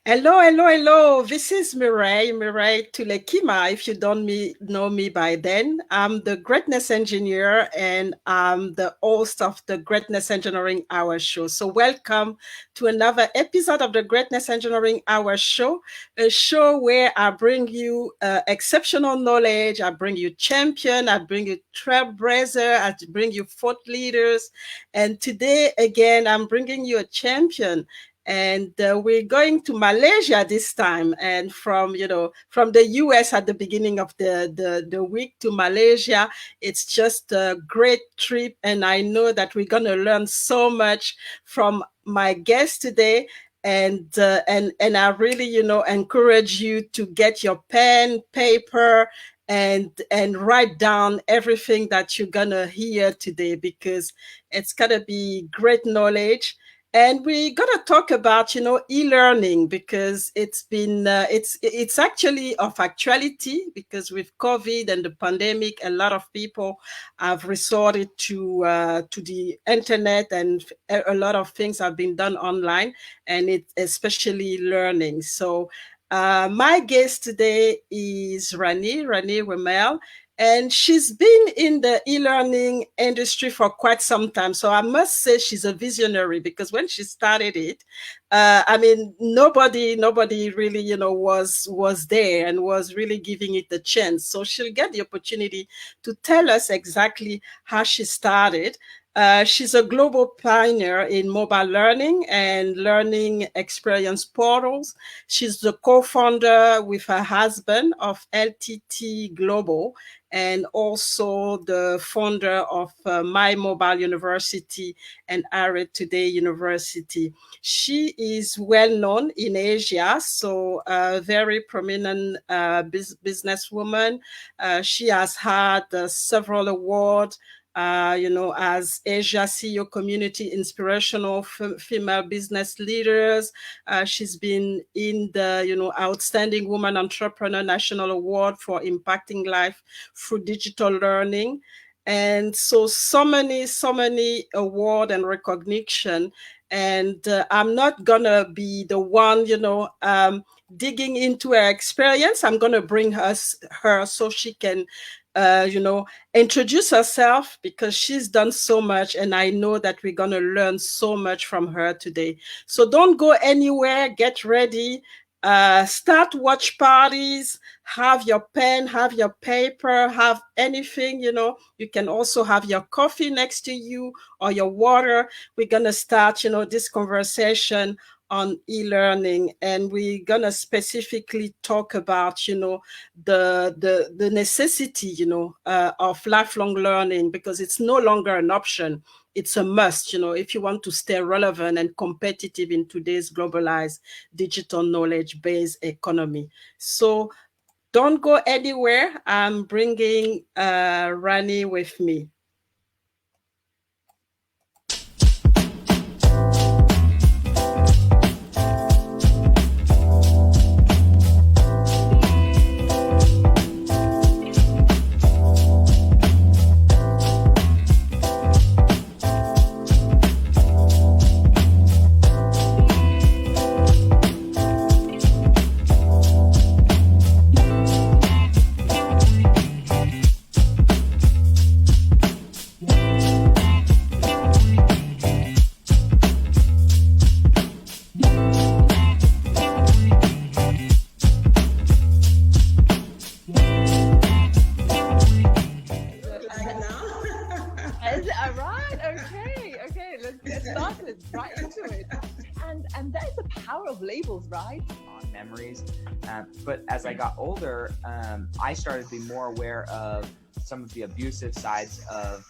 Hello, hello, hello. This is Mireille Toulekima. If you don't know me by then, I'm the Greatness Engineer and I'm the host of the Greatness Engineering Hour Show. So welcome to another episode of the Greatness Engineering Hour Show, a show where I bring you exceptional knowledge, I bring you champion, I bring you trailblazer, I bring you thought leaders. And today, again, I'm bringing you a champion, and we're going to Malaysia this time, and from the US at the beginning of the week to Malaysia. It's just a great trip, and I know that we're going to learn so much from my guest today. And I really encourage you to get your pen, paper, and write down everything that you're gonna hear today, because it's gonna be great knowledge. And we got to talk about, e-learning, because it's actually of actuality, because with COVID and the pandemic, a lot of people have resorted to the internet, and a lot of things have been done online, and it's especially learning. So my guest today is Rani Wemel, and she's been in the e-learning industry for quite some time. So I must say she's a visionary, because when she started it, I mean, nobody really, was there and was really giving it a chance. So she'll get the opportunity to tell us exactly how she started. She's a global pioneer in mobile learning and learning experience portals. She's the co-founder with her husband of LTT Global, and also the founder of My Mobile University and Array Today University. She is well known in Asia, so a very prominent businesswoman. She has had several awards, as Asia CEO Community Inspirational Female Business Leaders. She's been in the, Outstanding Woman Entrepreneur National Award for impacting life through digital learning. And so many award and recognition. And I'm not gonna be the one, digging into her experience. I'm gonna bring her so she can, introduce herself, because she's done so much, and I know that we're going to learn so much from her today. So don't go anywhere. Get ready. Start watch parties. Have your pen, have your paper, have anything. You can also have your coffee next to you, or your water. We're going to start, this conversation on e-learning, and we're going to specifically talk about, the necessity, of lifelong learning, because it's no longer an option. It's a must, if you want to stay relevant and competitive in today's globalized digital knowledge-based economy. So don't go anywhere. I'm bringing Rani with me. Right? On memories. But as I got older, I started to be more aware of some of the abusive sides of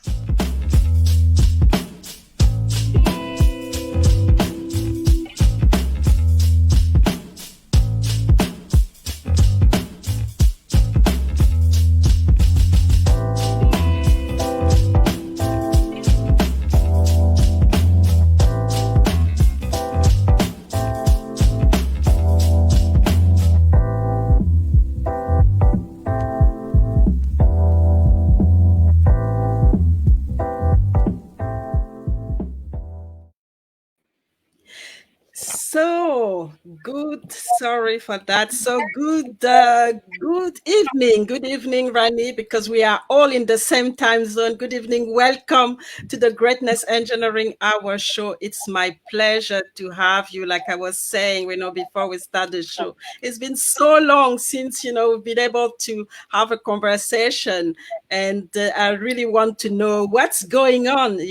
Oh, good. Sorry for that. So good evening, Rani, because we are all in the same time zone. Good evening. Welcome to the Greatness Engineering Hour show. It's my pleasure to have you. Like I was saying, before we start the show, it's been so long since, we've been able to have a conversation. And I really want to know what's going on,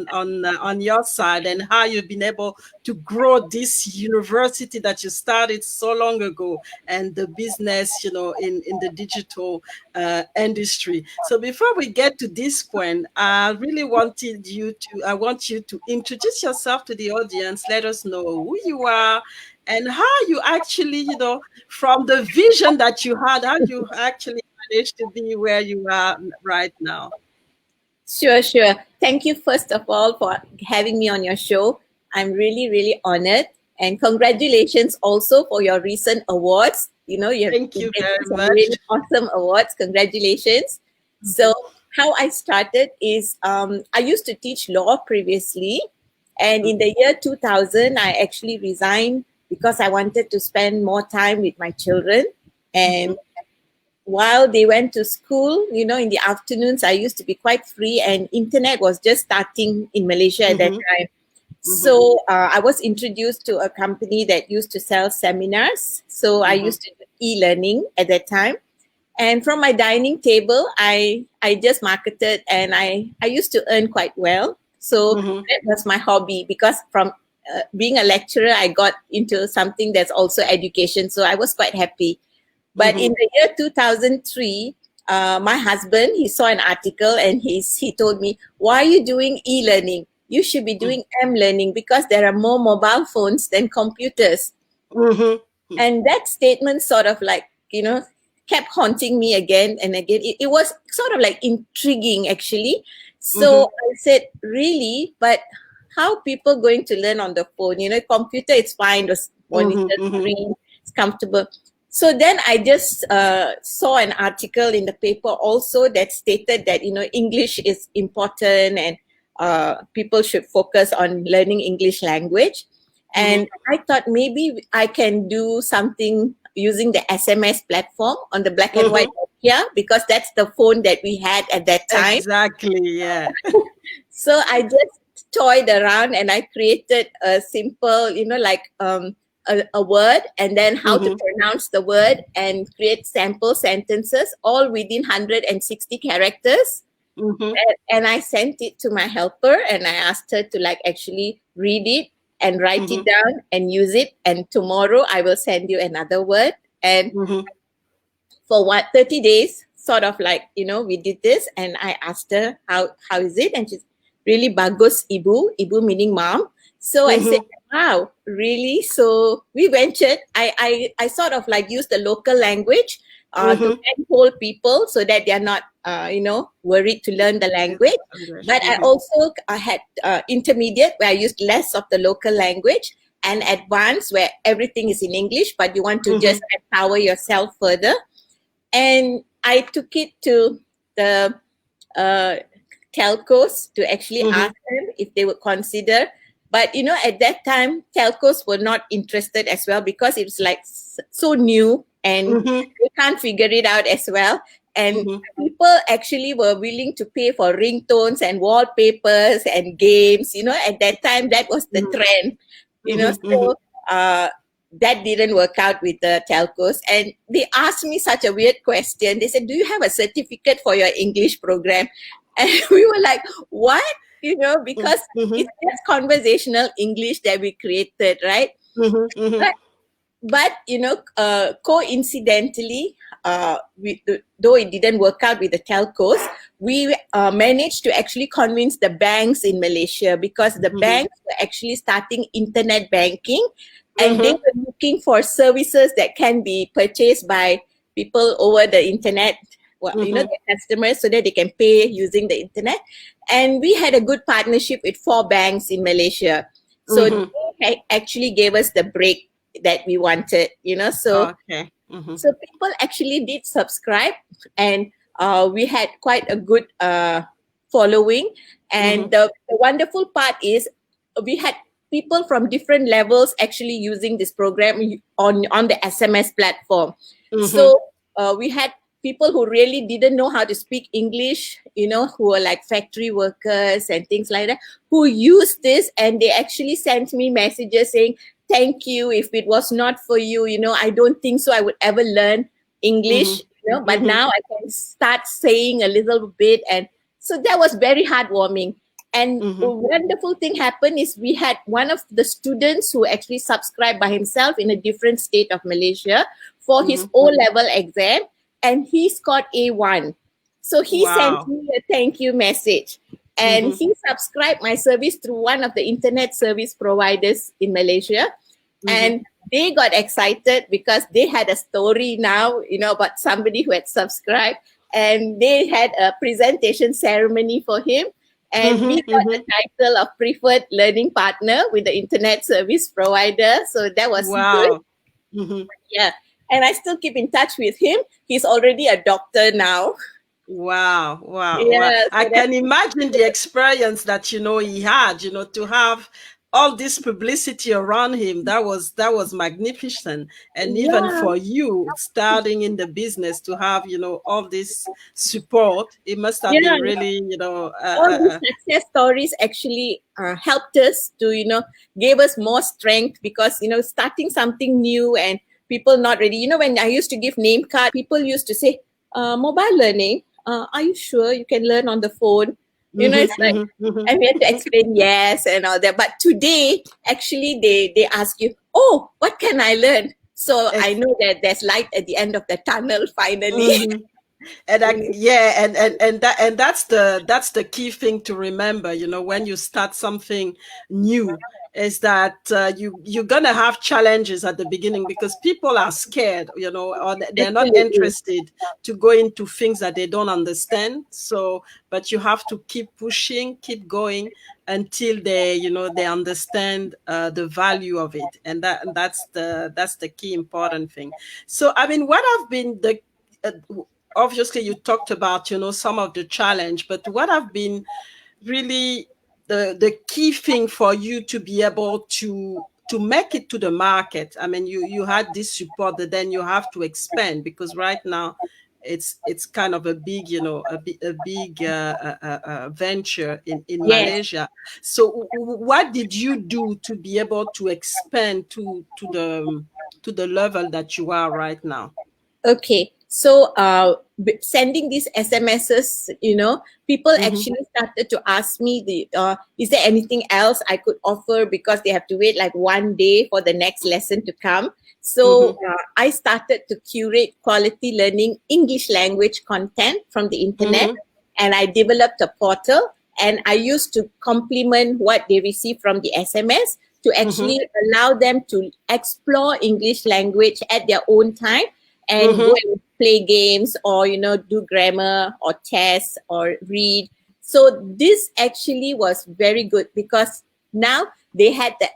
on your side, and how you've been able to grow this university that you started so long ago, and the business, in the digital industry. So before we get to this point, I really I want you to introduce yourself to the audience. Let us know who you are and how you actually, from the vision that you had, how you actually managed to be where you are right now. Sure, sure. Thank you, first of all, for having me on your show. I'm really, really honored. And congratulations also for your recent awards. Thank you very some much. really awesome awards. Congratulations. So, how I started is I used to teach law previously. And in the year 2000, I actually resigned because I wanted to spend more time with my children. And while they went to school, in the afternoons, I used to be quite free, and internet was just starting in Malaysia at that time. So I was introduced to a company that used to sell seminars. So I used to do e-learning at that time. And from my dining table, I just marketed, and I used to earn quite well. So that was my hobby, because from being a lecturer, I got into something that's also education. So I was quite happy. But in the year 2003, my husband, he saw an article, and he told me, why are you doing e-learning? You should be doing m-learning, because there are more mobile phones than computers. And that statement sort of kept haunting me again and again. It was sort of like intriguing, actually. So I said, really? But how people going to learn on the phone? Computer, it's fine. The monitor screen, it's comfortable. So then I just saw an article in the paper also that stated that, English is important, and people should focus on learning English language. And I thought maybe I can do something using the SMS platform on the black and white Nokia, because that's the phone that we had at that time. Exactly, yeah. So I just toyed around, and I created a simple, a word, and then how to pronounce the word, and create sample sentences, all within 160 characters. And I sent it to my helper, and I asked her to actually read it and write it down and use it. And tomorrow I will send you another word. And for 30 days, sort of we did this, and I asked her, how is it? And she's really bagus, ibu meaning mom. So I said, wow, really? So we ventured. I sort of used the local language to enroll people, so that they are not, worried to learn the language. But I also had intermediate, where I used less of the local language, and advanced, where everything is in English, but you want to just empower yourself further. And I took it to the telcos to actually ask them if they would consider. But, at that time, telcos were not interested as well, because it was so new, and they can't figure it out as well. And people actually were willing to pay for ringtones and wallpapers and games. At that time, that was the trend. So that didn't work out with the telcos. And they asked me such a weird question. They said, do you have a certificate for your English program? And we were like, what? Because it's just conversational English that we created, right? But coincidentally, though it didn't work out with the telcos, we managed to actually convince the banks in Malaysia, because the banks were actually starting internet banking, and they were looking for services that can be purchased by people over the internet, the customers, so that they can pay using the internet. And we had a good partnership with 4 banks in Malaysia. So they actually gave us the break that we wanted, so so people actually did subscribe, and we had quite a good following. And the wonderful part is, we had people from different levels actually using this program on the SMS platform. So we had people who really didn't know how to speak English, who were like factory workers and things like that, who used this, and they actually sent me messages saying, thank you. If it was not for you, I don't think so I would ever learn English, but now I can start saying a little bit. And so that was very heartwarming. And a wonderful thing happened is we had one of the students who actually subscribed by himself in a different state of Malaysia for his O-level exam, and he scored A1. So he sent me a thank you message, and he subscribed my service through one of the internet service providers in Malaysia. And they got excited because they had a story now, about somebody who had subscribed, and they had a presentation ceremony for him. And we got the title of preferred learning partner with the internet service provider. So that was good. Yeah. And I still keep in touch with him. He's already a doctor now. Wow. Yeah, so I can imagine the experience that, he had, to have all this publicity around him. That was magnificent. And even for you starting in the business to have, all this support, it must have been really, all these success stories actually helped us to, gave us more strength because, starting something new and people not ready. When I used to give name card, people used to say, mobile learning, are you sure you can learn on the phone? It's like, and we had to explain yes and all that. But today, actually, they ask you, oh, what can I learn? So I know that there's light at the end of the tunnel finally. And that's the key thing to remember, when you start something new, is that you're gonna have challenges at the beginning because people are scared, or they're not interested to go into things that they don't understand. So, but you have to keep pushing, keep going until they understand the value of it, and that's the key important thing. So, I mean, what have been the obviously you talked about some of the challenge, but what have been really the key thing for you to be able to make it to the market? I mean, you had this support, but then you have to expand, because right now it's kind of a big venture in Malaysia. So what did you do to be able to expand to the level that you are right now? Okay, so sending these SMSs, people actually started to ask me, is there anything else I could offer, because they have to wait like one day for the next lesson to come. So I started to curate quality learning English language content from the internet, and I developed a portal, and I used to complement what they receive from the SMS to actually allow them to explore English language at their own time, and go and play games or, do grammar or tests or read. So this actually was very good because now they had the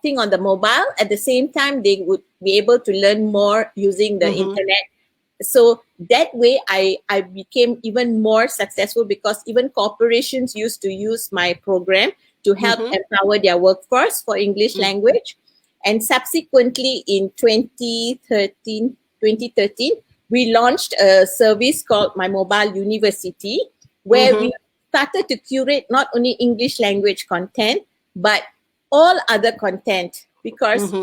thing on the mobile. At the same time, they would be able to learn more using the internet. So that way, I became even more successful because even corporations used to use my program to help empower their workforce for English language. And subsequently in 2013, we launched a service called My Mobile University, where we started to curate not only English language content, but all other content. Because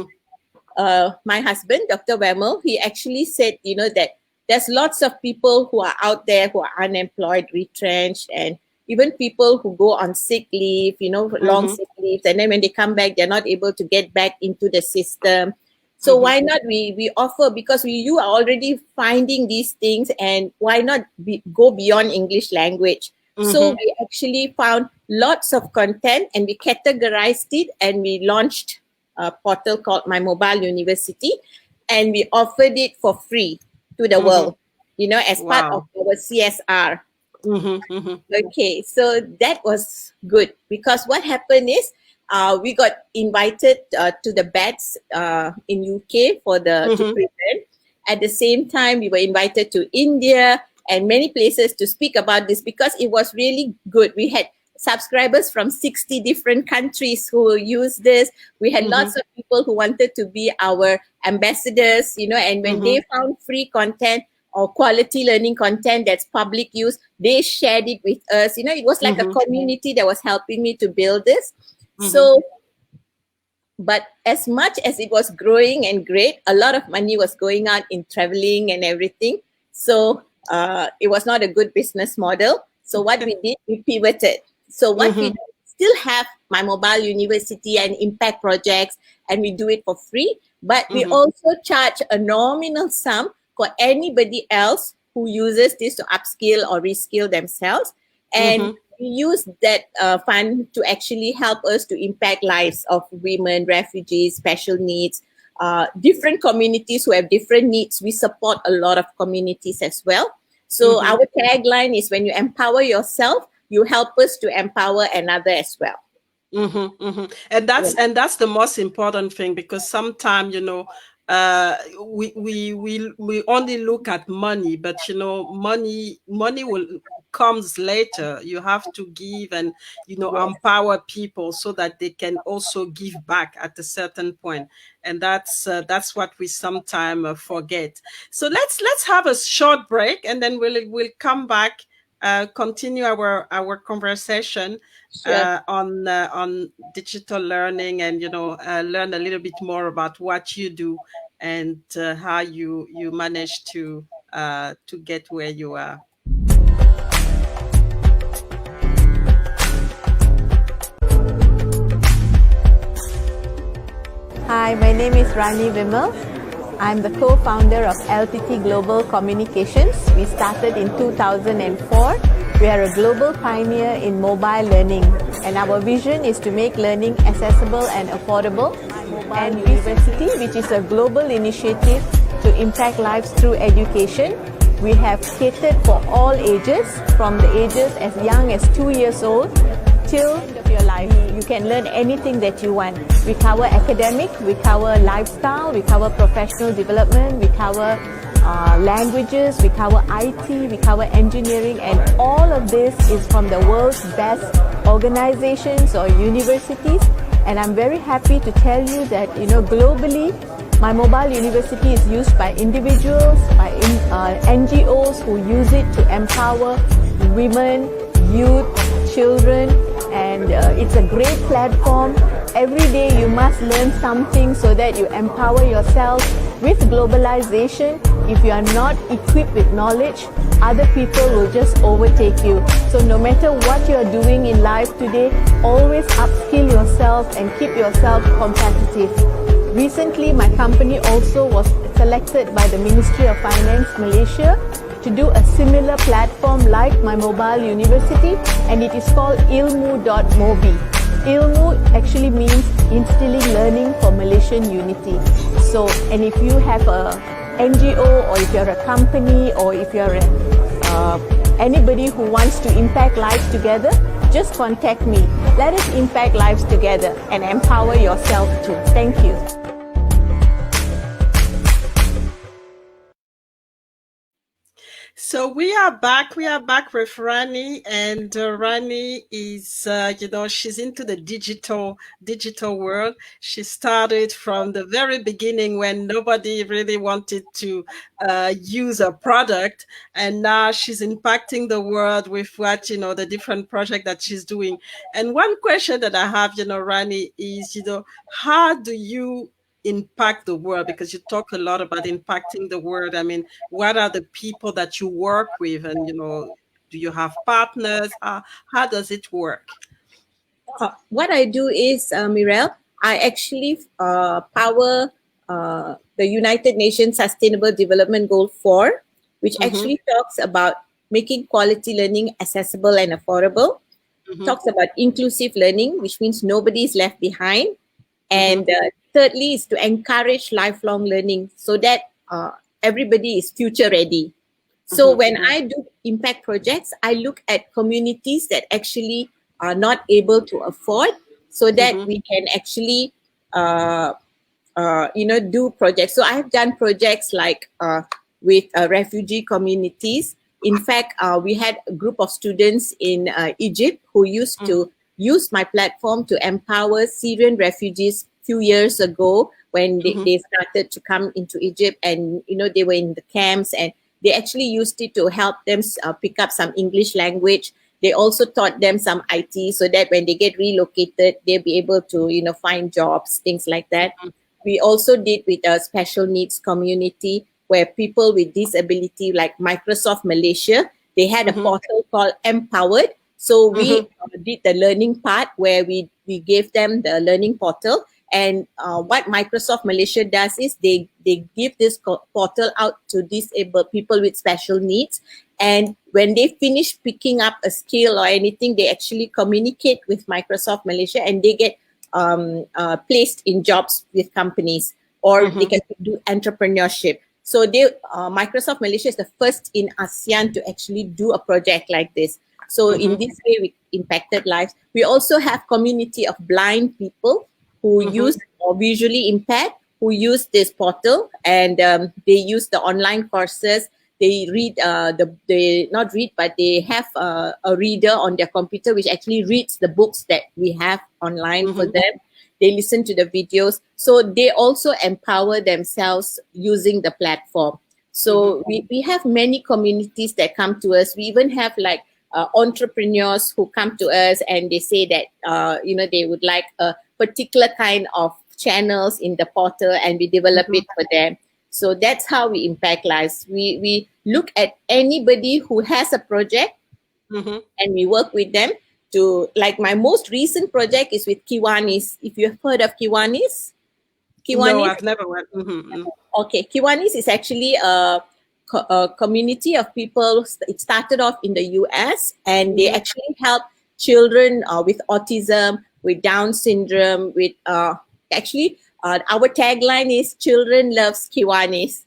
my husband, Dr. Wemel, he actually said, that there's lots of people who are out there who are unemployed, retrenched, and even people who go on sick leave, long sick leaves. And then when they come back, they're not able to get back into the system. So why not we offer, because you are already finding these things, and why not go beyond English language? So we actually found lots of content, and we categorized it, and we launched a portal called My Mobile University, and we offered it for free to the world, as part of our CSR. Okay, so that was good, because what happened is, we got invited to the BATS in UK for to present. At the same time, we were invited to India and many places to speak about this, because it was really good. We had subscribers from 60 different countries who use this. We had lots of people who wanted to be our ambassadors, you know, and when they found free content or quality learning content that's public use, they shared it with us. You know, it was like a community that was helping me to build this. So, but as much as it was growing and great, a lot of money was going out in traveling and everything. So it was not a good business model. So what we did, we pivoted. So what we do, still have My Mobile University and impact projects, and we do it for free. But we also charge a nominal sum for anybody else who uses this to upskill or reskill themselves. And we use that fund to actually help us to impact lives of women, refugees, special needs, different communities who have different needs. We support a lot of communities as well. So our tagline is, when you empower yourself, you help us to empower another as well. And that's the most important thing, because sometimes, you know, we only look at money, but you know, money will comes later. You have to give and, you know, empower people so that they can also give back at a certain point. And that's what we sometimes forget. So let's have a short break, and then we'll come back, continue our conversation on digital learning, and you know, learn a little bit more about what you do and how you manage to get where you are. Hi, my name is Rani Wemel. I'm the co-founder of LTT Global Communications. We started in 2004. We are a global pioneer in mobile learning, and our vision is to make learning accessible and affordable. And University, which is a global initiative to impact lives through education. We have catered for all ages, from the ages as young as 2 years old till the end of your life. You can learn anything that you want. We cover academic, we cover lifestyle, we cover professional development, we cover languages, we cover IT, we cover engineering, and all of this is from the world's best organizations or universities. And I'm very happy to tell you that, you know, globally, My Mobile University is used by individuals, by NGOs who use it to empower women, youth, children, and it's a great platform. Every day you must learn something so that you empower yourself. With globalization, if you are not equipped with knowledge, other people will just overtake you. So no matter what you are doing in life today, always upskill yourself and keep yourself competitive. Recently, my company also was selected by the Ministry of Finance Malaysia to do a similar platform like My Mobile University, and it is called ilmu.mobi. Ilmu actually means instilling learning for Malaysian unity. So, and if you have a NGO, or if you're a company, or if you're anybody who wants to impact lives together, just contact me. Let us impact lives together and empower yourself too. Thank you. So we are back. We are back with Rani, and Rani is, you know, she's into the digital world. She started from the very beginning when nobody really wanted to use a product, and now she's impacting the world with what, you know, the different projects that she's doing. And one question that I have, you know, Rani, is, you know, how do you impact the world? Because you talk a lot about impacting the world. I mean, what are the people that you work with, and, you know, do you have partners? How does it work? What I do is, Mireille, I actually power the United Nations Sustainable Development Goal 4, which actually talks about making quality learning accessible and affordable. Talks about inclusive learning, which means nobody is left behind. And thirdly is to encourage lifelong learning so that everybody is future ready. So when I do impact projects, I look at communities that actually are not able to afford, so that we can actually, you know, do projects. So I have done projects like with refugee communities In fact, we had a group of students in Egypt who used to use my platform to empower Syrian refugees few years ago when they started to come into Egypt, and they were in the camps, and they actually used it to help them pick up some English language. They also taught them some IT so that when they get relocated, they'll be able to find jobs, things like that. We also did with a special needs community where people with disability, like Microsoft Malaysia, they had a portal called Empowered. So we did the learning part where we gave them the learning portal. And what Microsoft Malaysia does is they give this portal out to disabled people with special needs. And when they finish picking up a skill or anything, they actually communicate with Microsoft Malaysia and they get placed in jobs with companies, or they can do entrepreneurship. So Microsoft Malaysia is the first in ASEAN to actually do a project like this. So in this way, we impacted lives. We also have community of blind people who use, or visually impaired, who use this portal, and they use the online courses. They read, they not read, but they have a reader on their computer which actually reads the books that we have online for them. They listen to the videos. So they also empower themselves using the platform. So we have many communities that come to us. We even have like entrepreneurs who come to us and they say that, they would like a particular kind of channels in the portal, and we develop it for them. So that's how we impact lives. We look at anybody who has a project and we work with them to, like my most recent project is with Kiwanis. If you have heard of Kiwanis? No, I've never heard. Okay, Kiwanis is actually a community of people. It started off in the US, and they actually help children with autism, with Down syndrome, with our tagline is "Children loves Kiwanis,"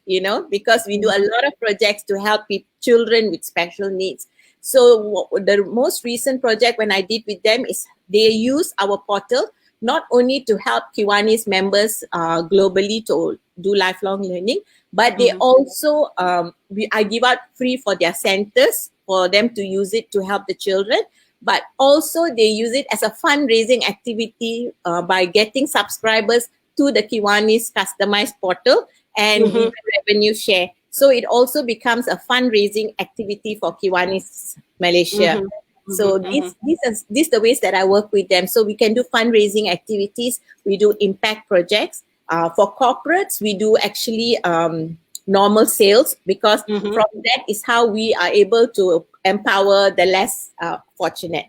because we do a lot of projects to help children with special needs. So the most recent project when I did with them is they use our portal not only to help Kiwanis members globally to do lifelong learning, but they also, I give out free for their centers for them to use it to help the children. But also they use it as a fundraising activity by getting subscribers to the Kiwanis customized portal, and we do revenue share. So it also becomes a fundraising activity for Kiwanis Malaysia. So these are the ways that I work with them. So we can do fundraising activities. We do impact projects. For corporates, we do actually normal sales, because from that is how we are able to empower the less fortunate.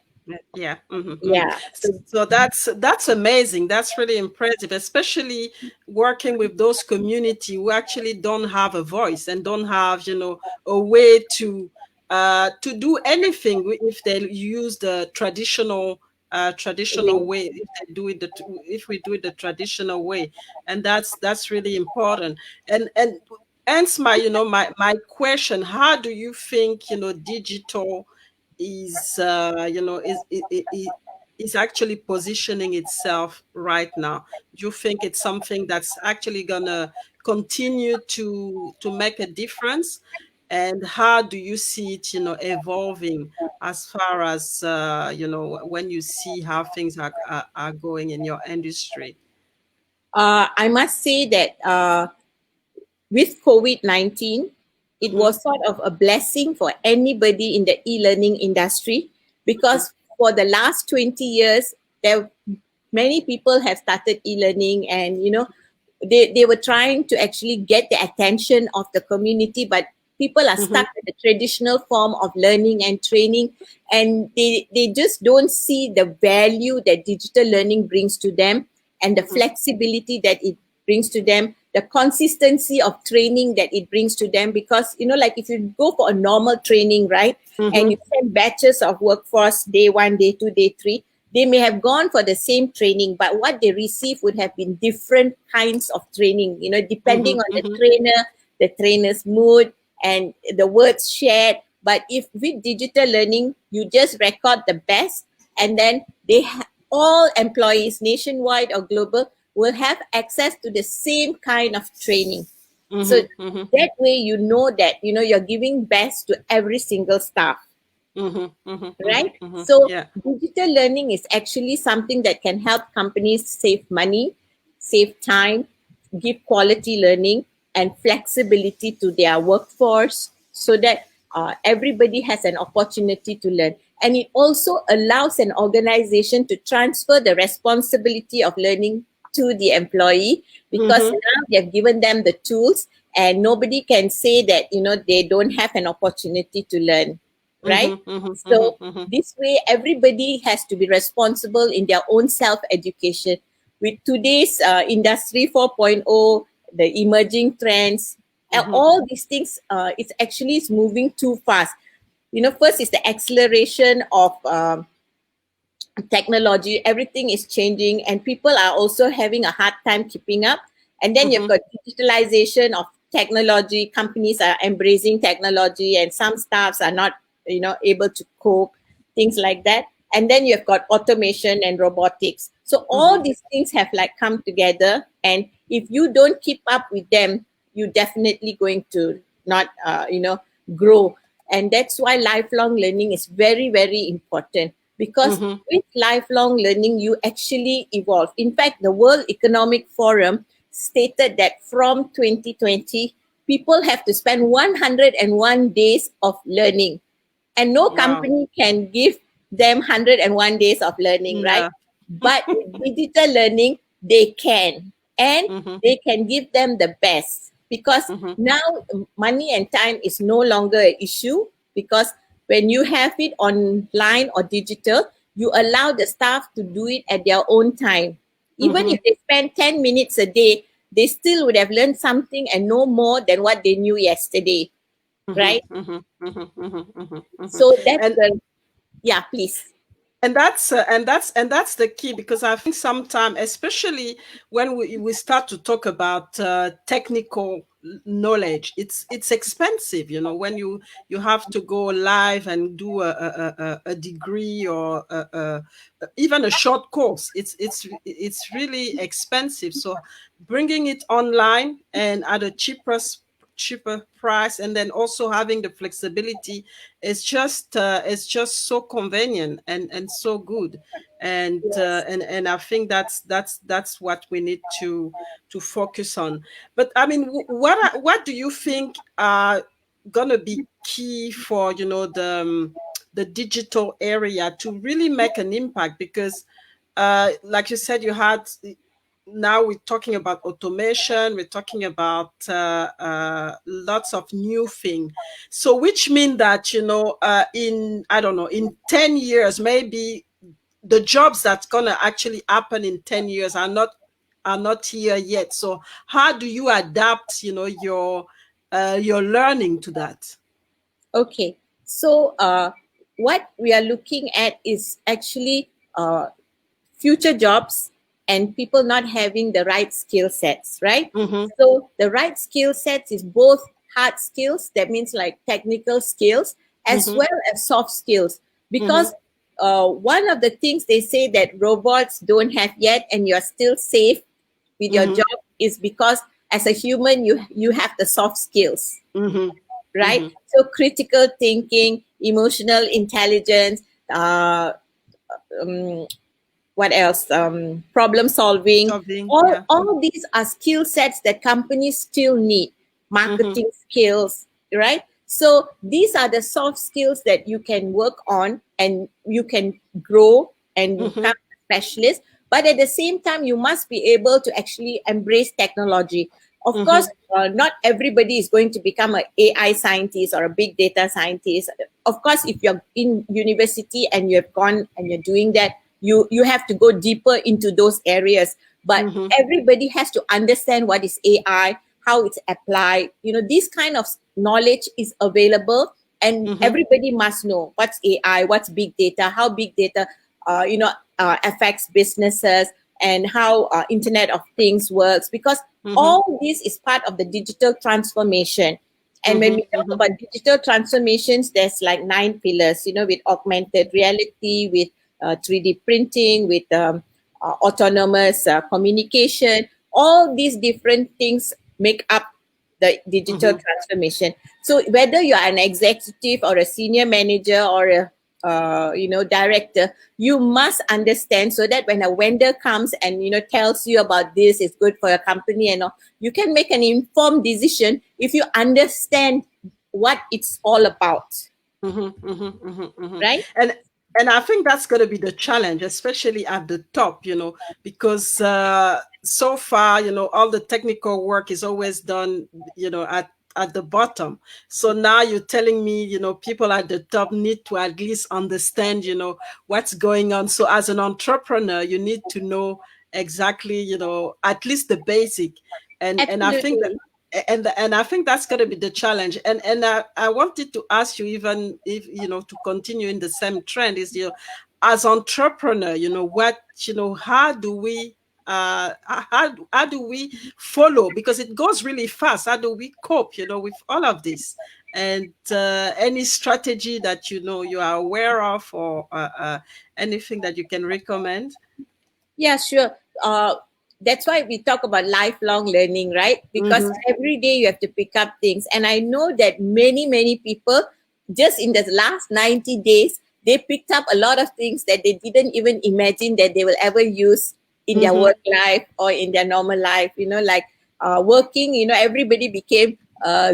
Yeah. Yeah. So that's amazing. That's really impressive, especially working with those community who actually don't have a voice and don't have, a way to do anything if they use the traditional way. If they do it, if we do it the traditional way, and that's really important. And answer my question: how do you think digital is is actually positioning itself right now? Do you think it's something that's actually gonna continue to make a difference? And how do you see it evolving as far as when you see how things are going in your industry? I must say that with COVID-19, it was sort of a blessing for anybody in the e-learning industry, because for the last 20 years, many people have started e-learning, and they were trying to actually get the attention of the community, but people are stuck in the traditional form of learning and training, and they just don't see the value that digital learning brings to them, and the flexibility that it brings to them, the consistency of training that it brings to them. Because like if you go for a normal training, right, and you send batches of workforce day 1, day 2, day 3, they may have gone for the same training, but what they receive would have been different kinds of training, depending on the trainer, the trainer's mood, and the words shared. But if with digital learning, you just record the best, and then all employees nationwide or global will have access to the same kind of training. So that way, you know that, you know, you're giving best to every single staff, right? So Yeah. digital learning is actually something that can help companies save money, save time, give quality learning and flexibility to their workforce so that everybody has an opportunity to learn. And it also allows an organization to transfer the responsibility of learning to the employee, because now they've given them the tools and nobody can say that, you know, they don't have an opportunity to learn, right? So this way, everybody has to be responsible in their own self-education. With today's industry 4.0, the emerging trends, and all these things, it's actually is moving too fast. You know, first is the acceleration of technology. Everything is changing and people are also having a hard time keeping up. And then you've got digitalization of technology. Companies are embracing technology and some staffs are not, you know, able to cope, things like that. And then you've got automation and robotics. So all these things have like come together, and if you don't keep up with them, you're definitely going to not you know, grow. And that's why lifelong learning is very, very important, because with lifelong learning, you actually evolve. In fact, the World Economic Forum stated that from 2020, people have to spend 101 days of learning. And no company can give them 101 days of learning, right? But with digital learning, they can. And they can give them the best, because now money and time is no longer an issue, because when you have it online or digital, you allow the staff to do it at their own time. Even if they spend 10 minutes a day, they still would have learned something and know more than what they knew yesterday, right? So that's yeah, please. And that's the key, because I think sometimes, especially when we start to talk about technical knowledge, it's expensive. You know, when you have to go live and do a degree or even a short course, it's really expensive. So bringing it online and at a cheaper price, and then also having the flexibility is just so convenient and so good. And and I think that's what we need to focus on. But I mean, what do you think are gonna be key for, you know, the digital area to really make an impact? Because like you said, you had, now we're talking about automation, we're talking about lots of new things. So which mean that, you know, in, I don't know, in 10 years, maybe the jobs that's going to actually happen in 10 years are not here yet. So how do you adapt, you know, your learning to that? Okay, so what we are looking at is actually future jobs and people not having the right skill sets, right? So the right skill sets is both hard skills, that means like technical skills, as well as soft skills. Because one of the things they say that robots don't have yet and you're still safe with your job is because as a human, you have the soft skills, right? So critical thinking, emotional intelligence, what else? Problem solving. All these are skill sets that companies still need. Marketing skills, right? So these are the soft skills that you can work on and you can grow and become a specialist. But at the same time, you must be able to actually embrace technology. Of course, not everybody is going to become an AI scientist or a big data scientist. Of course, if you're in university and you've gone and you're doing that, you have to go deeper into those areas. But everybody has to understand what is AI, how it's applied. You know, this kind of knowledge is available, and everybody must know what's AI, what's big data, how big data, affects businesses, and how Internet of Things works, because all this is part of the digital transformation. And when we talk about digital transformations, there's like 9 pillars, you know, with augmented reality, with 3D printing, with autonomous communication. All these different things make up the digital transformation. So whether you're an executive or a senior manager or a director, you must understand, so that when a vendor comes and tells you about this is good for your company and all, you can make an informed decision if you understand what it's all about. Right? And I think that's going to be the challenge, especially at the top, because so far, all the technical work is always done, at the bottom. So now you're telling me, people at the top need to at least understand, what's going on. So as an entrepreneur, you need to know exactly, at least the basic. And I think that, and I think that's going to be the challenge. And I wanted to ask you, even if to continue in the same trend, is as entrepreneur, how do we how do we follow, because it goes really fast? How do we cope with all of this? And any strategy that you are aware of, or anything that you can recommend? Yeah, sure. That's why we talk about lifelong learning, right? Because every day you have to pick up things. And I know that many people, just in the last 90 days, they picked up a lot of things that they didn't even imagine that they will ever use in their work life or in their normal life. Like working, everybody became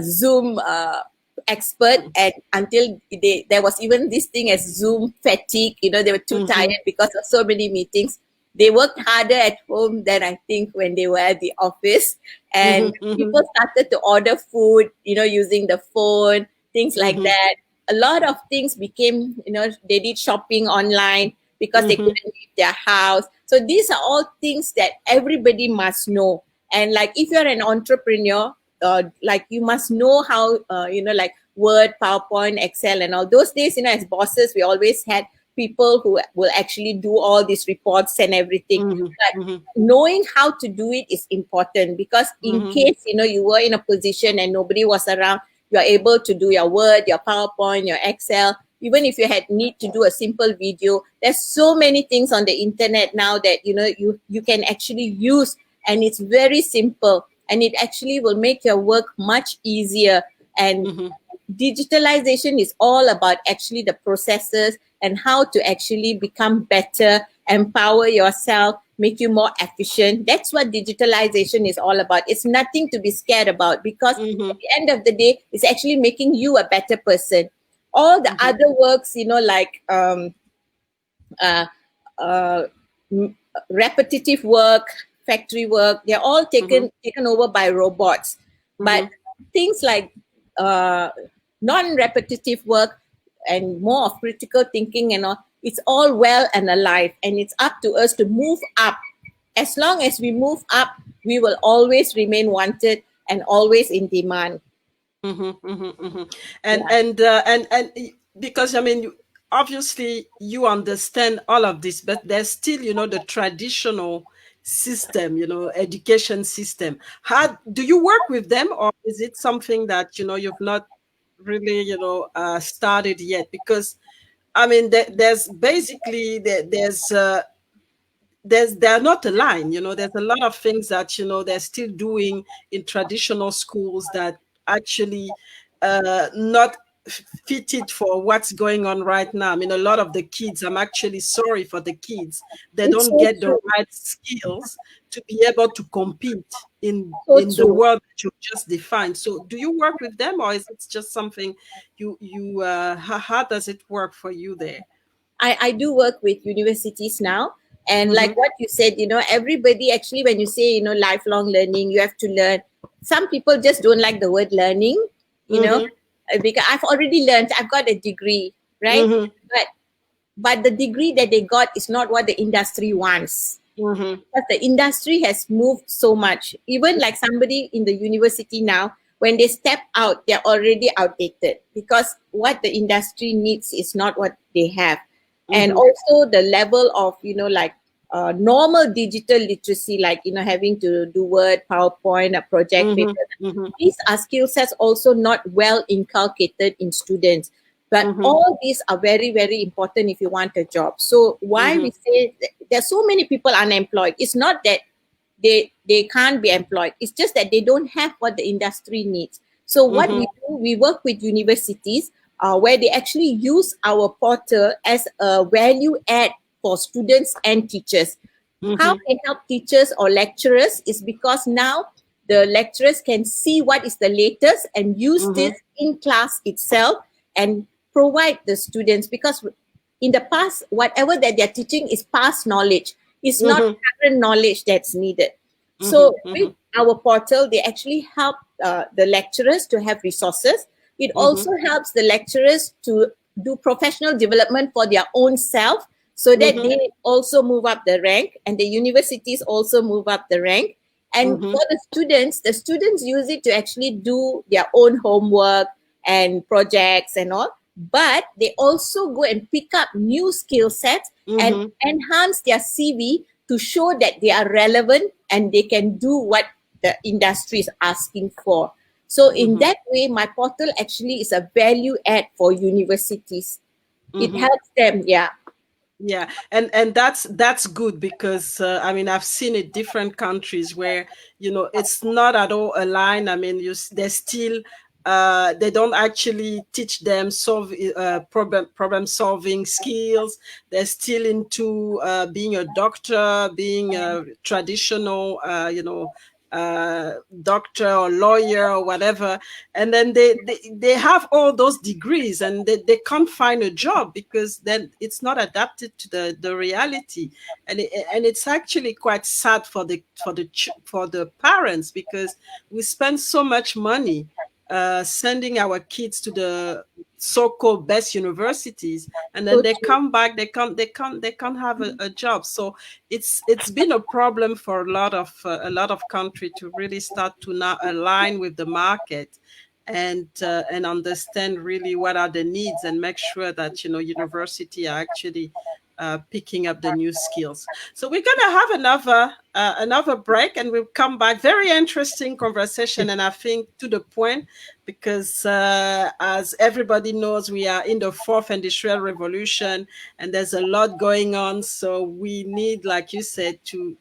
Zoom expert, and until there was even this thing as Zoom fatigue. They were too tired because of so many meetings. They worked harder at home than I think when they were at the office. And people started to order food, using the phone, things like that. A lot of things became, they did shopping online because they couldn't leave their house. So these are all things that everybody must know. And like, if you're an entrepreneur, like, you must know how, like Word, PowerPoint, Excel, and all those days, as bosses, we always had people who will actually do all these reports and everything. But knowing how to do it is important, because in case, you were in a position and nobody was around, you're able to do your Word, your PowerPoint, your Excel. Even if you had need to do a simple video, there's so many things on the internet now that, you can actually use, and it's very simple, and it actually will make your work much easier. And digitalization is all about actually the processes and how to actually become better, empower yourself, make you more efficient. That's what digitalization is all about. It's nothing to be scared about, because at the end of the day, it's actually making you a better person. All the other works, like repetitive work, factory work, they're all taken over by robots. But things like non-repetitive work and more of critical thinking and all, it's all well and alive, and it's up to us to move up. As long as we move up, we will always remain wanted and always in demand. And because obviously you understand all of this, but there's still the traditional system, education system. How do you work with them, or is it something that you've not really started yet? Because there's basically they're not aligned. There's a lot of things that they're still doing in traditional schools that actually not fitted for what's going on right now. A lot of the kids, I'm actually sorry for the kids, they don't get the right skills to be able to compete in the world that you just defined. So do you work with them, or is it just something you how does it work for you there? I do work with universities now. And like what you said, everybody actually, when you say, lifelong learning, you have to learn. Some people just don't like the word learning, because I've already learned, I've got a degree, right? But the degree that they got is not what the industry wants. Because the industry has moved so much. Even like somebody in the university now, when they step out, they're already outdated, because what the industry needs is not what they have. And also the level of, normal digital literacy, like, having to do Word, PowerPoint, a project paper. These are skill sets also not well inculcated in students. But all these are very, very important if you want a job. So why we say there's so many people unemployed. It's not that they can't be employed. It's just that they don't have what the industry needs. So what we do, we work with universities where they actually use our portal as a value add for students and teachers. How they help teachers or lecturers is because now the lecturers can see what is the latest and use this in class itself and provide the students, because in the past, whatever that they're teaching is past knowledge. It's not current knowledge that's needed. So with our portal, they actually help the lecturers to have resources. It also helps the lecturers to do professional development for their own self, so that they also move up the rank, and the universities also move up the rank. And for the students use it to actually do their own homework and projects and all. But they also go and pick up new skill sets and enhance their CV to show that they are relevant and they can do what the industry is asking for. So in that way, my portal actually is a value add for universities. It helps them, Yeah, and that's good, because I mean, I've seen it different countries where, you know, it's not at all aligned. I mean, they're still they don't actually teach them problem solving skills. They're still into being a doctor, being a traditional doctor or lawyer or whatever, and then they have all those degrees, and they can't find a job because then it's not adapted to the reality, and it's actually quite sad for the parents, because we spend so much money sending our kids to the so-called best universities, and then they come back, they can't have a job. So it's been a problem for a lot of countries to really start to now align with the market and understand really what are the needs, and make sure that, you know, university are actually picking up the new skills. So we're going to have another break, and we'll come back. Very interesting conversation, and I think to the point, because as everybody knows, we are in the fourth industrial revolution, and there's a lot going on. So we need, like you said, to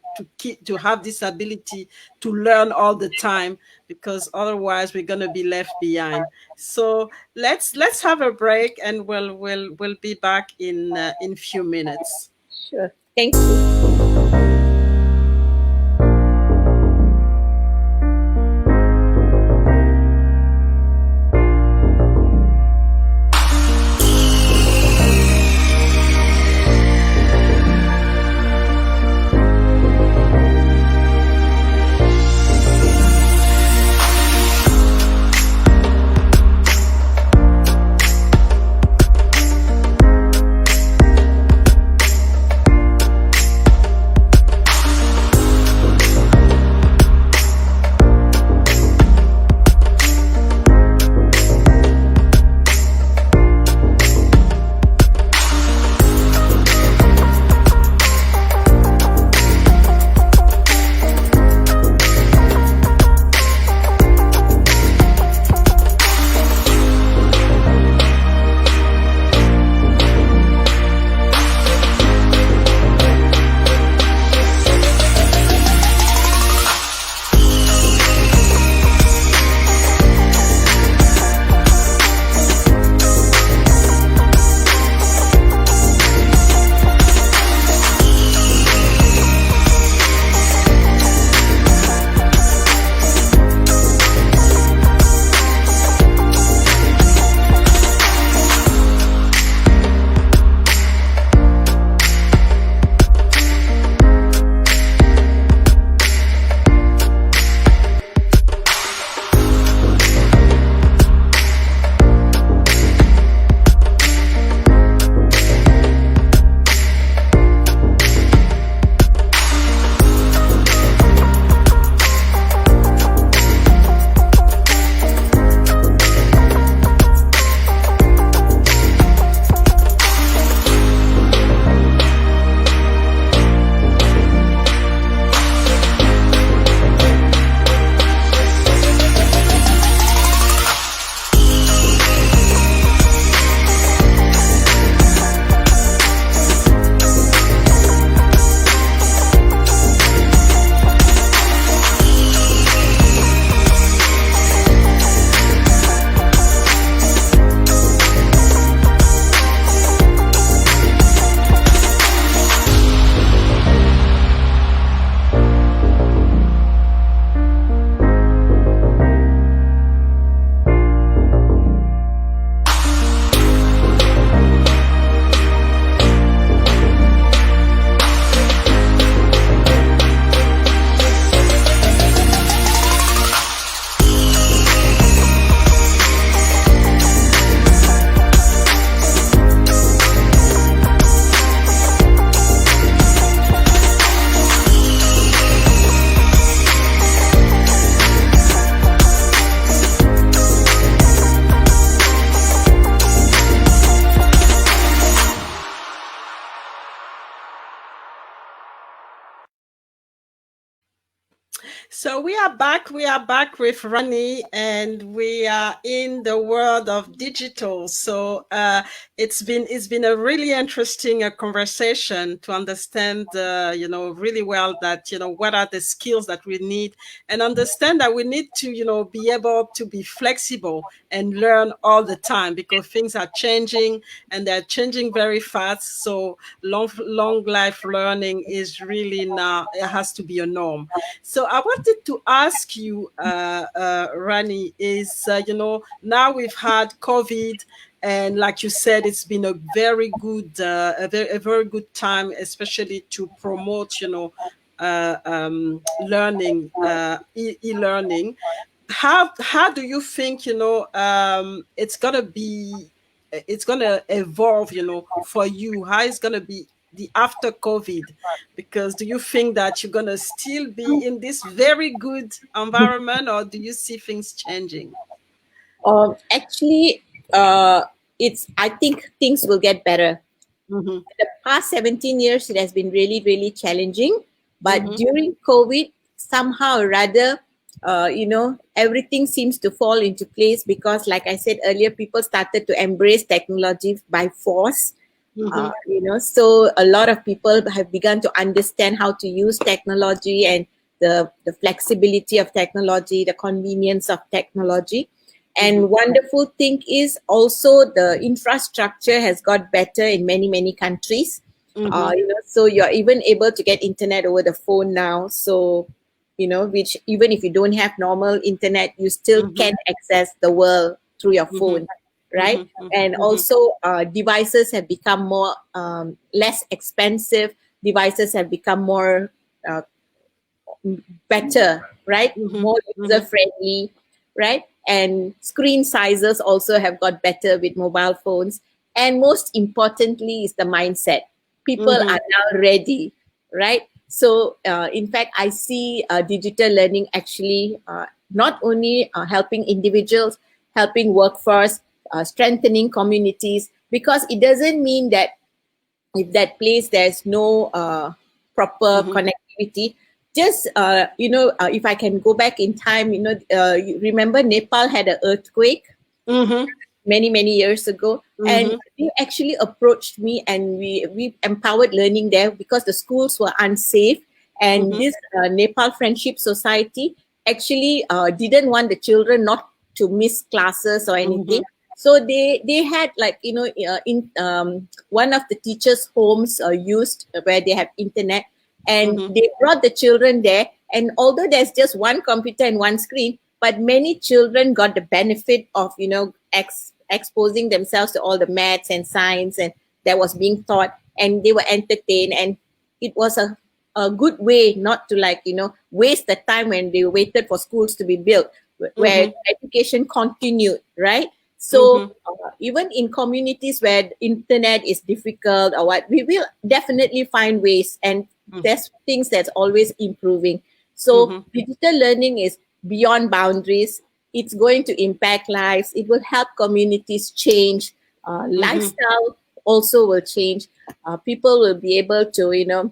have this ability to learn all the time, because otherwise we're going to be left behind. So let's have a break, and we'll be back in few minutes. Sure. Thank you. So we are back. We are back with Rani, and we are in the world of digital. So it's been a really interesting conversation to understand, really well that what are the skills that we need, and understand that we need to be able to be flexible and learn all the time, because things are changing and they're changing very fast. So long life learning is really now, it has to be a norm. So I wanted to ask you, Rani, is, now we've had COVID, and like you said, it's been a very good, a very good time, especially to promote, learning, e-learning. How do you think, it's gonna evolve, for you? How is gonna be the after COVID? Because do you think that you're gonna still be in this very good environment, or do you see things changing? Actually, I think things will get better. Mm-hmm. The past 17 years, it has been really, really challenging. But Mm-hmm. during COVID, somehow or rather, everything seems to fall into place because, like I said earlier, people started to embrace technology by force. Mm-hmm. So a lot of people have begun to understand how to use technology and the flexibility of technology, the convenience of technology. And wonderful thing is also the infrastructure has got better in many, many countries. So you're even able to get internet over the phone now. So, which even if you don't have normal internet, you still can access the world through your phone, right? And also devices have become more less expensive. Devices have become more better, right? More user friendly, right? And screen sizes also have got better with mobile phones. And most importantly is the mindset. People are now ready, right? So in fact, I see digital learning actually not only helping individuals, helping workforce, strengthening communities, because it doesn't mean that if that place there's no proper connectivity. Just if I can go back in time, you remember Nepal had an earthquake many years ago, and they actually approached me, and we empowered learning there because the schools were unsafe, and this Nepal Friendship Society actually didn't want the children not to miss classes or anything. So they had, like, in one of the teachers' homes used where they have internet, and they brought the children there. And although there's just one computer and one screen, but many children got the benefit of exposing themselves to all the maths and science and that was being taught, and they were entertained, and it was a good way not to waste the time when they waited for schools to be built, where education continued, right? So even in communities where the internet is difficult or what, we will definitely find ways, and there's things that's always improving. So digital learning is beyond boundaries. It's going to impact lives. It will help communities change. Lifestyle also will change. People will be able to,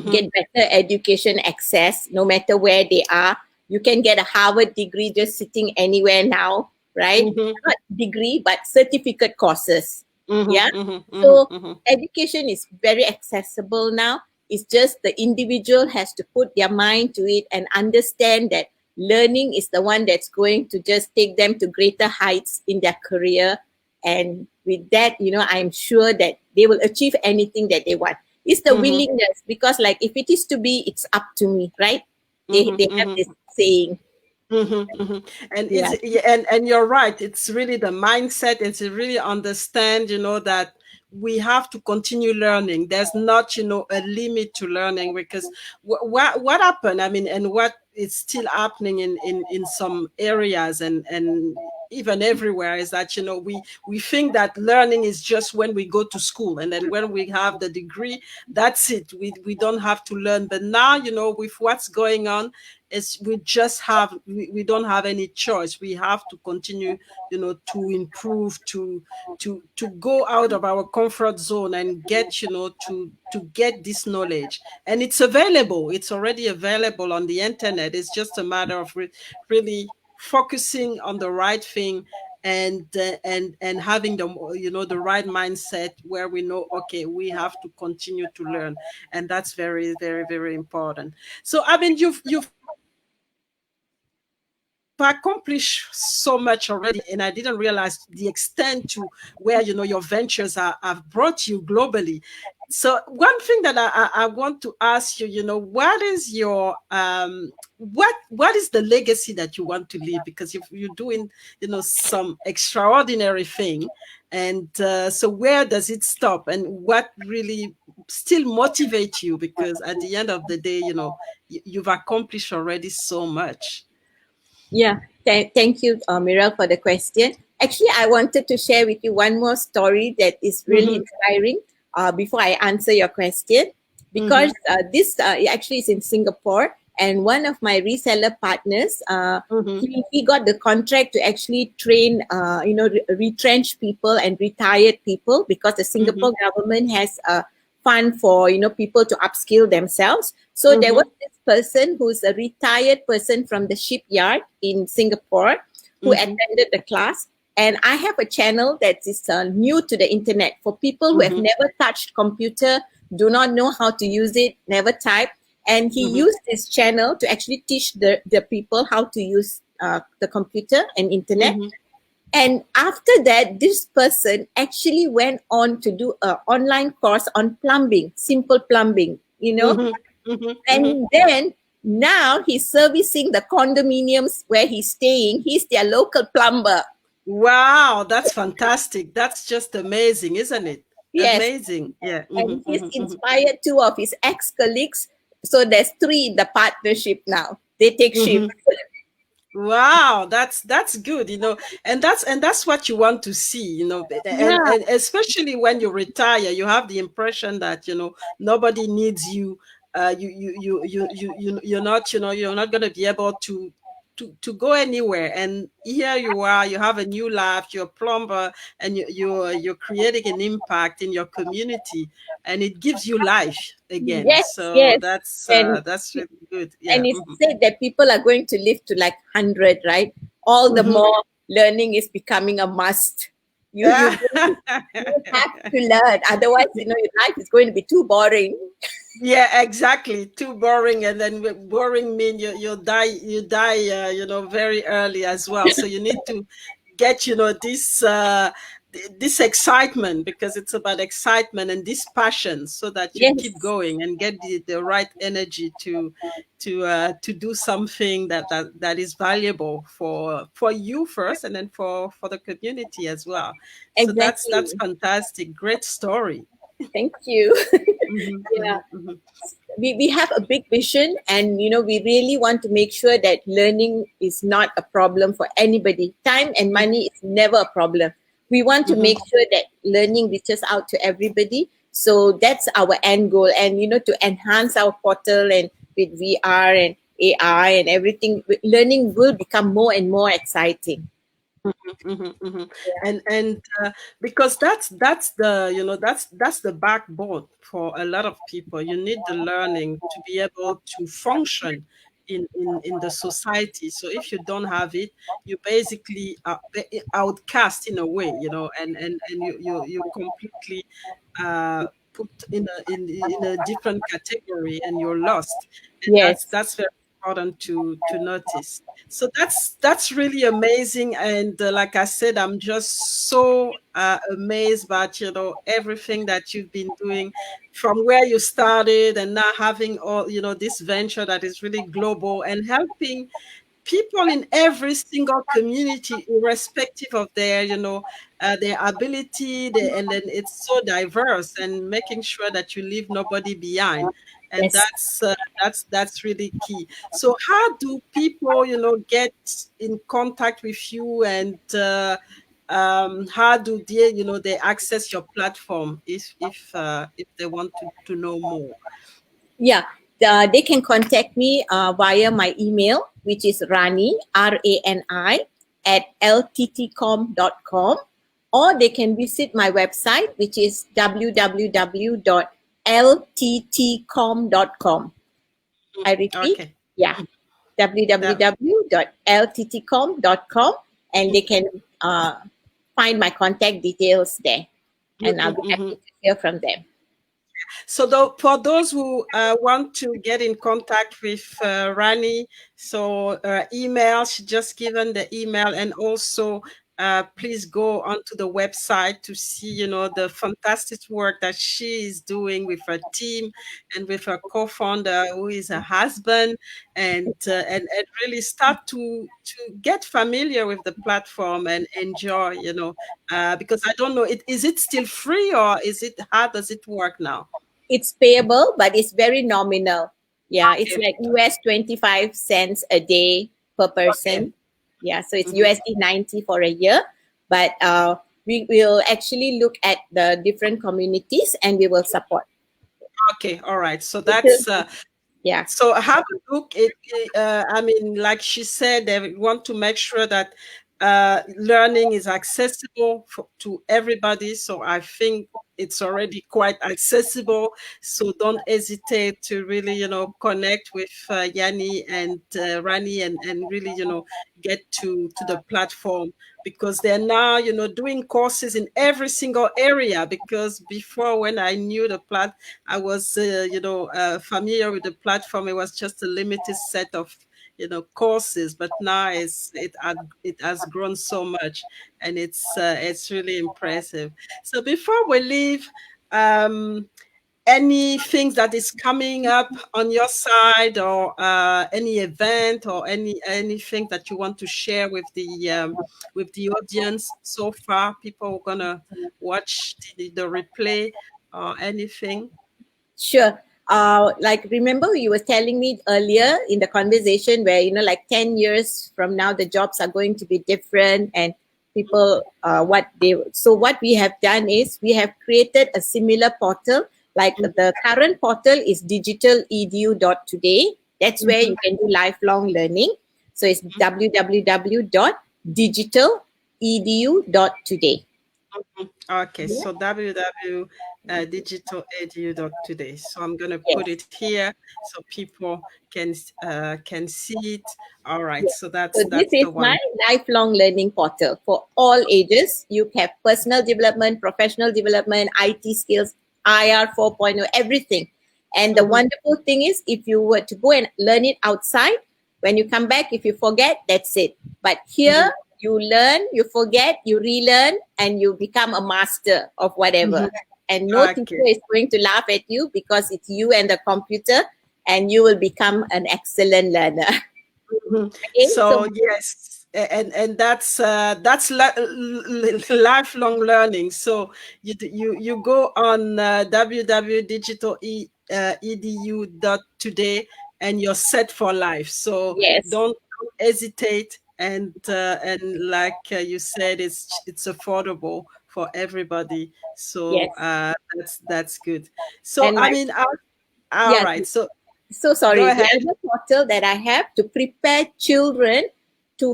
get better education access no matter where they are. You can get a Harvard degree just sitting anywhere now, right? Not degree, but certificate courses. So education is very accessible now. It's just the individual has to put their mind to it and understand that learning is the one that's going to just take them to greater heights in their career. And with that, I'm sure that they will achieve anything that they want. It's the willingness, because like, if it is to be, it's up to me, right? They have this saying. And and you're right. It's really the mindset, and to really understand, that we have to continue learning. There's not, a limit to learning, because what happened, I mean, and what is still happening in some areas and even everywhere, is that, we think that learning is just when we go to school, and then when we have the degree, that's it. We don't have to learn. But now, with what's going on, we don't have any choice. We have to continue, to improve, to go out of our comfort zone and get, to get this knowledge. And it's available. It's already available on the internet. It's just a matter of really focusing on the right thing, and having the right mindset, where we know, okay, we have to continue to learn. And that's very, very, very important. So I mean, you've accomplished so much already, and I didn't realize the extent to where, your ventures have brought you globally. So one thing that I want to ask you, what is your what is the legacy that you want to leave? Because if you're doing, some extraordinary thing, and so where does it stop, and what really still motivates you? Because at the end of the day, you've accomplished already so much. Yeah, thank you, Mireille, for the question. Actually, I wanted to share with you one more story that is really inspiring before I answer your question, because this actually is in Singapore, and one of my reseller partners, he got the contract to actually train, retrenched people and retired people, because the Singapore government has a fund for, people to upskill themselves. So there was this person who's a retired person from the shipyard in Singapore who attended the class. And I have a channel that is new to the internet for people who have never touched computer, do not know how to use it, never type. And he used this channel to actually teach the people how to use the computer and internet. And after that, this person actually went on to do an online course on plumbing, simple plumbing, And then now he's servicing the condominiums where he's staying. He's their local plumber. Wow, that's fantastic. That's just amazing, isn't it? Yes. Amazing. Yeah. And he's inspired 2 of his ex-colleagues. So there's 3 in the partnership now. They take shifts. Wow, that's good, and that's what you want to see, and especially when you retire, you have the impression that, nobody needs you. You're not, you're not going to be able to go anywhere. And here you are, you have a new life, you're a plumber, and you're creating an impact in your community, and it gives you life again. Yes, so yes. that's really good. Yeah. And it's said that people are going to live to like 100, right? All the more learning is becoming a must. You have to learn, otherwise, your life is going to be too boring. Yeah, exactly. Too boring, and then boring mean you die very early as well. So you need to get this excitement, because it's about excitement and this passion, so that you keep going and get the right energy to do something that is valuable for you first, and then for the community as well. Exactly. So that's fantastic. Great story. Thank you. Yeah. We have a big vision, and we really want to make sure that learning is not a problem for anybody. Time and money is never a problem. We want to make sure that learning reaches out to everybody. So that's our end goal. And to enhance our portal, and with VR and AI and everything, learning will become more and more exciting. And because that's the backbone for a lot of people. You need the learning to be able to function in the society. So if you don't have it, you basically are outcast in a way, and you completely put in a different category, and you're lost. And that's very important to notice. So that's really amazing. And like I said, I'm just so amazed by everything that you've been doing, from where you started, and now having all this venture that is really global, and helping people in every single community, irrespective of their their ability, and then it's so diverse, and making sure that you leave nobody behind. And that's really key. So how do people get in contact with you, and how do they access your platform if they want to know more? Yeah, they can contact me via my email, which is Rani, RANI, at lttcom.com, or they can visit my website, which is www.lttcom.com. I repeat, Okay. yeah, www.lttcom.com, and they can find my contact details there, and I'll be happy to hear from them. So for those who want to get in contact with Rani, so email, she just given the email, and also please go onto the website to see, the fantastic work that she is doing with her team and with her co-founder, who is her husband, and really start to get familiar with the platform and enjoy, because I don't know, is it still free, or how does it work now? It's payable, but it's very nominal. Yeah, it's like US 25 cents a day per person. Okay. Yeah, so it's USD 90 for a year. But we will actually look at the different communities and we will support. Okay, all right. So that's yeah. So have a look. I mean, like she said, they want to make sure that learning is accessible to everybody. So I think it's already quite accessible. So don't hesitate to really, connect with Yanni and Rani, and really, get to the platform, because they're now, doing courses in every single area. Because before, when I knew the I was, familiar with the platform. It was just a limited set of, courses, but now it has grown so much, and it's really impressive. So before we leave, any things that is coming up on your side, or any event, or anything that you want to share with the audience so far? People are gonna watch the replay, or anything. Sure. Like, remember you were telling me earlier in the conversation where, like 10 years from now, the jobs are going to be different, and people, what we have done is we have created a similar portal. Like the current portal is digitaledu.today. That's where you can do lifelong learning. So it's www.digitaledu.today. Okay, so www.digitaledu.today. So I'm going to put it here so people can see it. All right, so that's this the is one. my lifelong learning portal for all ages. You have personal development, professional development, IT skills, IR 4.0, everything. And the wonderful thing is, if you were to go and learn it outside, when you come back, if you forget, that's it. But here, you learn, you forget, you relearn, and you become a master of whatever. And no teacher is going to laugh at you, because it's you and the computer, and you will become an excellent learner. Okay? So yes, and that's lifelong learning. So you go on www.digitaledu.today, and you're set for life. So don't hesitate. And like you said, it's affordable for everybody. So that's good. So I mean, all right. So sorry. go ahead. The other portal that I have to prepare children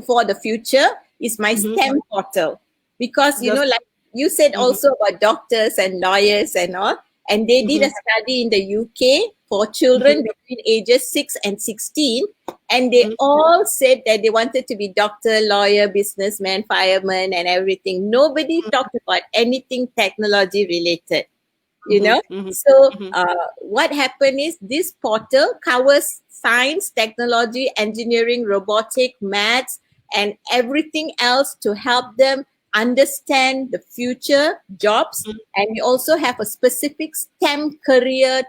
for the future is my STEM portal, because like you said also about doctors and lawyers and all, and they did a study in the UK for children between ages 6 and 16, and they all said that they wanted to be doctor, lawyer, businessman, fireman, and everything. Nobody talked about anything technology related. So what happened is, this portal covers science, technology, engineering, robotic, maths, and everything else to help them understand the future jobs. And we also have a specific STEM career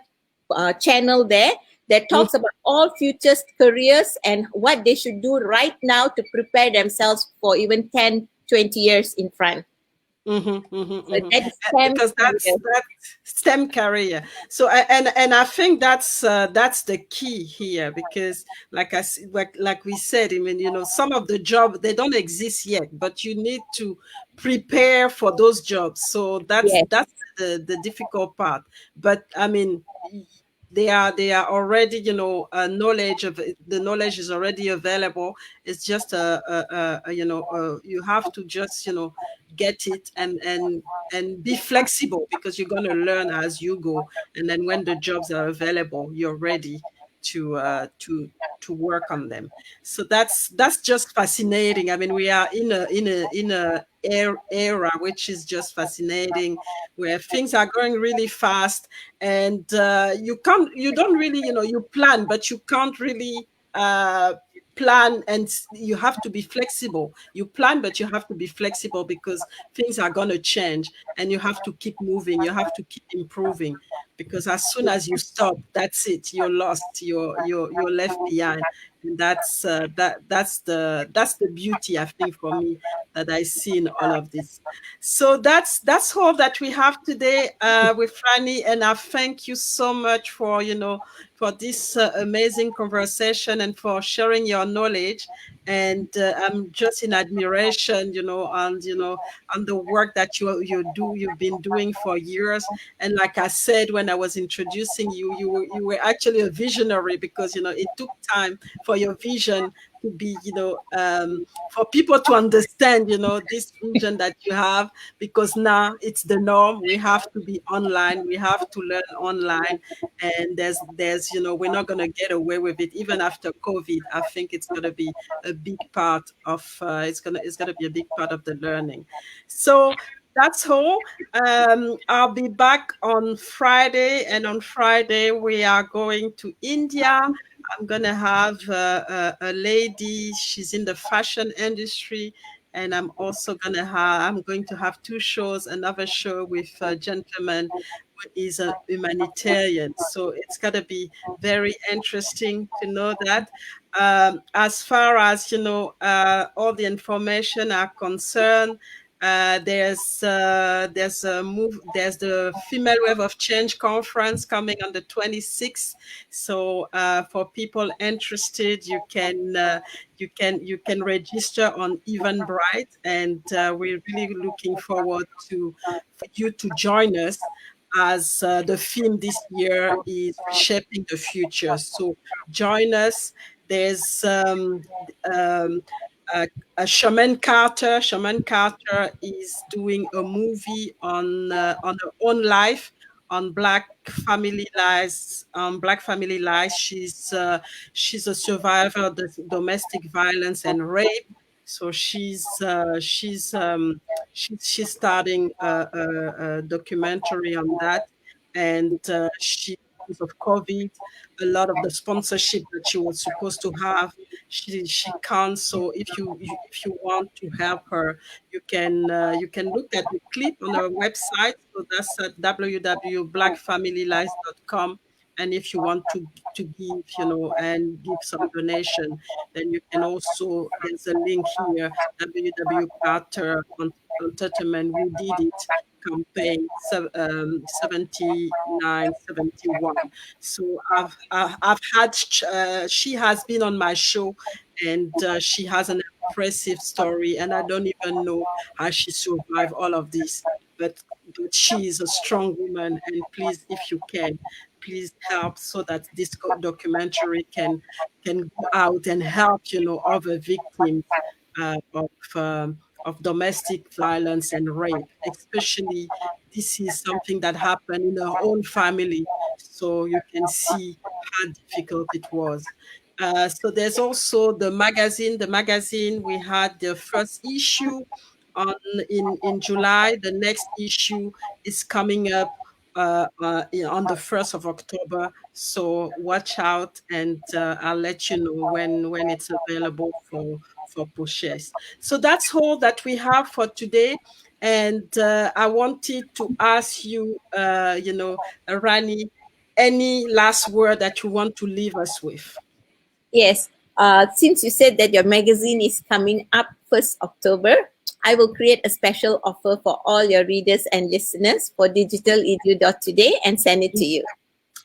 channel there that talks about all future careers and what they should do right now to prepare themselves for even 10, 20 years in front. Because that's STEM career. So and I think that's the key here, because like we said, I mean, some of the jobs, they don't exist yet, but you need to prepare for those jobs. So that's the difficult part. But I mean, they are already, knowledge of the knowledge is already available. It's just you have to just, get it, and be flexible, because you're going to learn as you go. And then when the jobs are available, you're ready to work on them. So that's just fascinating. I mean, we are in a era which is just fascinating, where things are going really fast, and you don't really, you plan, but you can't really plan, and you have to be flexible. You plan, but you have to be flexible, because things are going to change, and you have to keep moving, you have to keep improving, because as soon as you stop, that's it, you're lost, you're left behind. And that's the beauty, I think, for me, that I see in all of this. So that's all that we have today with Rani, and I thank you so much for, for this amazing conversation, and for sharing your knowledge. And I'm just in admiration, on the work that you've been doing for years. And like I said when I was introducing you, you were actually a visionary, because it took time for your vision to be, for people to understand, this vision that you have, because now it's the norm. We have to be online. We have to learn online. And there's, we're not going to get away with it. Even after COVID, I think it's going to be a big part of, it's going to be a big part of the learning. So that's all. I'll be back on Friday, and on Friday we are going to India. I'm going to have a lady. She's in the fashion industry, and I'm going to have two shows. Another show with a gentleman who is a humanitarian. So it's going to be very interesting to know that. As far as all the information are concerned, there's the Female Wave of Change conference coming on the 26th. So for people interested, you can register on Eventbrite, and we're really looking forward for you to join us, as the theme this year is reshaping the future. So join us. There's uh, Shaman Carter. Shaman Carter is doing a movie on her own life, on Black family lives. Black family lives. She's a survivor of the domestic violence and rape. So she's starting a documentary on that, and because of COVID, a lot of the sponsorship that she was supposed to have, she can't. So if you want to help her, you can look at the clip on our website. So that's at www.blackfamilylives.com. And if you want to give, and give some donation, then you can also, there's a link here, www.carter Entertainment We Did It campaign 7971. So I've had she has been on my show, and she has an impressive story, and I don't even know how she survived all of this, but she is a strong woman. And please, if you can, please help, so that this documentary can go out and help, other victims of domestic violence and rape. Especially, this is something that happened in her own family, so you can see how difficult it was. So there's also the magazine. The magazine, we had the first issue on in July. The next issue is coming up on the 1st of October. So watch out, and I'll let you know when it's available for purchase. So that's all that we have for today. And I wanted to ask you, Rani, any last word that you want to leave us with? Yes. Since you said that your magazine is coming up 1st October, I will create a special offer for all your readers and listeners for digitaledu.today and send it to you.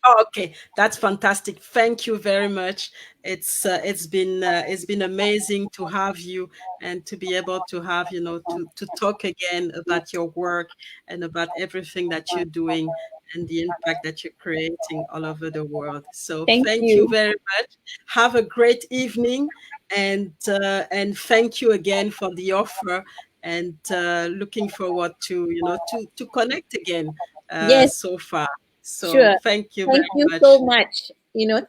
Oh, okay, that's fantastic. Thank you very much. It's been amazing to have you, and to be able to have, to talk again about your work and about everything that you're doing. and the impact that you're creating all over the world. So Thank thank you you. very much. Have a great evening, and thank you again for the offer. And looking forward to to connect again. Yes, So far. So sure. thank you Thank very you much. so much.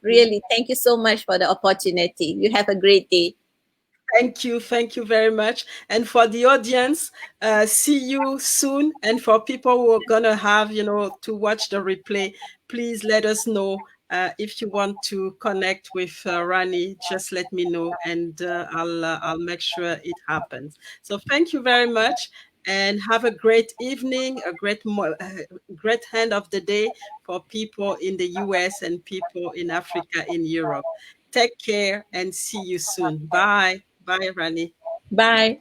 Really, thank you so much for the opportunity. You have a great day. Thank you very much. And for the audience, see you soon. And for people who are gonna have, to watch the replay, please let us know. If you want to connect with Rani, just let me know, and I'll make sure it happens. So thank you very much, and have a great evening, a great end of the day for people in the US and people in Africa, in Europe. Take care and see you soon. Bye. Bye, Rani. Bye.